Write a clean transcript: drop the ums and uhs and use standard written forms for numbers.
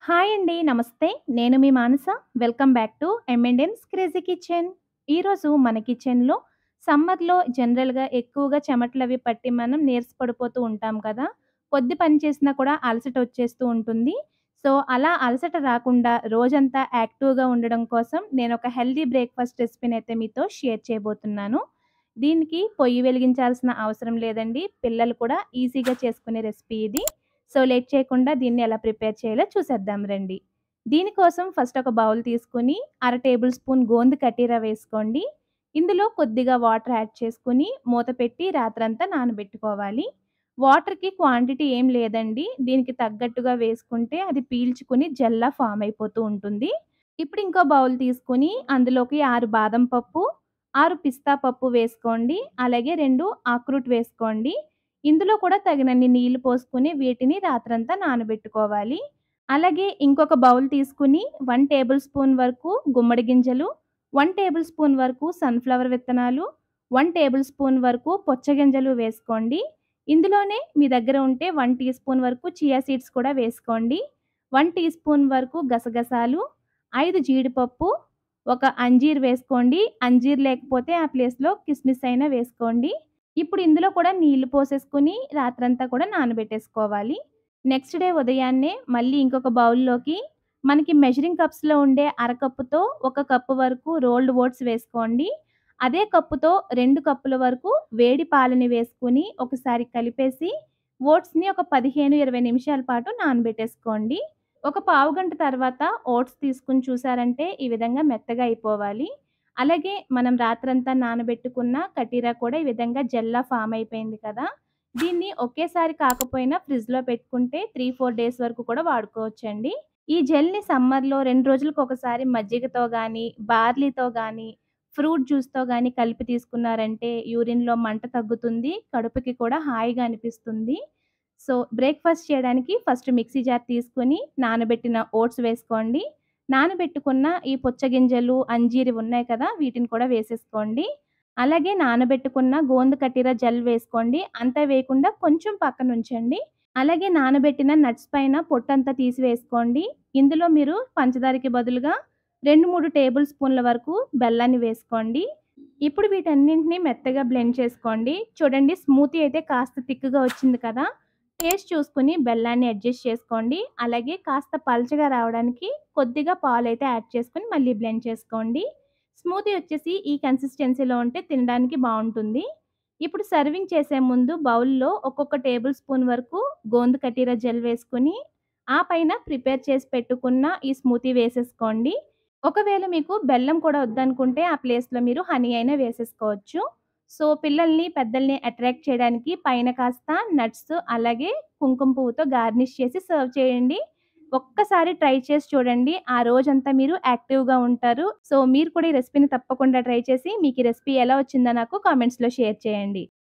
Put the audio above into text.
Hi అండి. నమస్తే. నేను మీ Manasa. Welcome back to M&M's crazy kitchen. ఈరోజు మన కిచెన్‌లో సమ్మర్‌లో జనరల్‌గా ఎక్కువగా చెమటలవి పట్టి మనం నీరసపడిపోతూ ఉంటాం కదా! కొద్ది పని చేసినా కూడా అలసట వచ్చేస్తూ ఉంటుంది. సో, అలా అలసట రాకుండా రోజంతా యాక్టివ్‌గా ఉండడం కోసం నేనొక హెల్తీ బ్రేక్‌ఫాస్ట్ రెసిపీనైతే మీతో షేర్ చేయబోతున్నాను. దీనికి పొయ్యి వెలిగించాల్సిన అవసరం లేదండి. పిల్లలు కూడా ఈజీగా చేసుకునే రెసిపీ ఇది. సో, లేట్ చేయకుండా దీన్ని ఎలా ప్రిపేర్ చేయాలో చూసేద్దాం రండి. దీనికోసం ఫస్ట్ ఒక బౌల్ తీసుకొని అర టేబుల్ స్పూన్ గోందు కటీరా వేసుకోండి. ఇందులో కొద్దిగా వాటర్ యాడ్ చేసుకొని మూత పెట్టి రాత్రంతా నానబెట్టుకోవాలి. వాటర్‌కి క్వాంటిటీ ఏం లేదండి. దీనికి తగ్గట్టుగా వేసుకుంటే అది పీల్చుకొని జెల్లా ఫార్మ్ అయిపోతూ ఉంటుంది. ఇప్పుడు ఇంకో బౌల్ తీసుకొని అందులోకి 6 బాదం పప్పు, 6 పిస్తా పప్పు వేసుకోండి. అలాగే 2 అక్రూట్ వేసుకోండి. ఇందులో కూడా తగినన్ని నీళ్లు పోసుకొని వీటిని రాత్రంతా నానబెట్టుకోవాలి. అలాగే ఇంకొక బౌల్ తీసుకొని 1 టేబుల్ స్పూన్ వరకు గుమ్మడి గింజలు, 1 టేబుల్ స్పూన్ వరకు సన్‌ఫ్లవర్ విత్తనాలు, 1 టేబుల్ స్పూన్ వరకు పుచ్చగింజలు వేసుకోండి. ఇందులోనే మీ దగ్గర ఉంటే 1 టీ స్పూన్ వరకు చియా సీడ్స్ కూడా వేసుకోండి. 1 టీ స్పూన్ వరకు గసగసాలు, 5 జీడిపప్పు, ఒక అంజీర్ వేసుకోండి. అంజీర్ లేకపోతే ఆ ప్లేస్‌లో కిస్మిస్ అయినా వేసుకోండి. ఇప్పుడు ఇందులో కూడా నీళ్లు పోసేసుకొని రాత్రంతా కూడా నానబెట్టేసుకోవాలి. నెక్స్ట్ డే ఉదయాన్నే మళ్ళీ ఇంకొక బౌల్‌లోకి మనకి మెజరింగ్ కప్స్‌లో ఉండే అరకప్పుతో ఒక కప్పు వరకు రోల్డ్ ఓట్స్ వేసుకోండి. అదే కప్పుతో 2 కప్పుల వరకు వేడి పాలని వేసుకొని ఒకసారి కలిపేసి ఓట్స్‌ని ఒక 15, 20 నిమిషాల పాటు నానబెట్టేసుకోండి. ఒక పావుగంట తర్వాత ఓట్స్ తీసుకొని చూసారంటే ఈ విధంగా మెత్తగా అయిపోవాలి. అలాగే మనం రాత్రంతా నానబెట్టుకున్న కటీరా కూడా ఈ విధంగా జెల్లా ఫార్మ్ అయిపోయింది కదా! దీన్ని ఒకేసారి కాకపోయినా ఫ్రిడ్జ్‌లో పెట్టుకుంటే 3, 4 డేస్ వరకు కూడా వాడుకోవచ్చండి. ఈ జెల్‌ని సమ్మర్‌లో 2 రోజులకొకసారి మజ్జిగతో గానీ, బార్లీతో గానీ, ఫ్రూట్ జ్యూస్‌తో గానీ కలిపి తీసుకున్నారంటే యూరిన్‌లో మంట తగ్గుతుంది. కడుపుకి కూడా హాయిగా అనిపిస్తుంది. సో, బ్రేక్‌ఫాస్ట్ చేయడానికి ఫస్ట్ మిక్సీ జార్ తీసుకొని నానబెట్టిన ఓట్స్ వేసుకోండి. నానబెట్టుకున్న ఈ పుచ్చగింజలు, అంజీరు ఉన్నాయి కదా! వీటిని కూడా వేసేసుకోండి. అలాగే నానబెట్టుకున్న గోందు కటీర జెల్ వేసుకోండి. అంతా వేయకుండా కొంచెం పక్కనుంచండి. అలాగే నానబెట్టిన నట్స్ పైన పొట్టంతా తీసి వేసుకోండి. ఇందులో మీరు పంచదారకి బదులుగా 2, 3 టేబుల్ స్పూన్ల వరకు బెల్లాన్ని వేసుకోండి. ఇప్పుడు వీటన్నింటిని మెత్తగా బ్లెండ్ చేసుకోండి. చూడండి స్మూతీ అయితే కాస్త థిక్‌గా వచ్చింది కదా! టేస్ట్ చూసుకొని బెల్లాన్ని అడ్జస్ట్ చేసుకోండి. అలాగే కాస్త పల్చగా రావడానికి కొద్దిగా పాలైతే యాడ్ చేసుకొని మళ్ళీ బ్లెండ్ చేసుకోండి. స్మూతీ వచ్చేసి ఈ కన్సిస్టెన్సీలో ఉంటే తినడానికి బావుంటుంది. ఇప్పుడు సర్వింగ్ చేసే ముందు బౌల్‌లో ఒక్కొక్క టేబుల్ స్పూన్ వరకు గోందు కటీర జెల్ వేసుకొని, ఆ పైన ప్రిపేర్ చేసి పెట్టుకున్న ఈ స్మూతీ వేసేసుకోండి. ఒకవేళ మీకు బెల్లం కూడా వద్దనుకుంటే ఆ ప్లేస్‌లో మీరు హనీ అయినా వేసేసుకోవచ్చు. సో, పిల్లల్ని, పెద్దల్ని అట్రాక్ట్ చేయడానికి పైన కాస్త నట్స్ అలాగే కుంకుమ పువ్వుతో గార్నిష్ చేసి సర్వ్ చేయండి. ఒక్కసారి ట్రై చేసి చూడండి. ఆ రోజంతా మీరు యాక్టివ్‌గా ఉంటారు. సో, మీరు కూడా ఈ రెసిపీని తప్పకుండా ట్రై చేసి మీకు ఈ రెసిపీ ఎలా వచ్చిందో నాకు కామెంట్స్‌లో షేర్ చేయండి.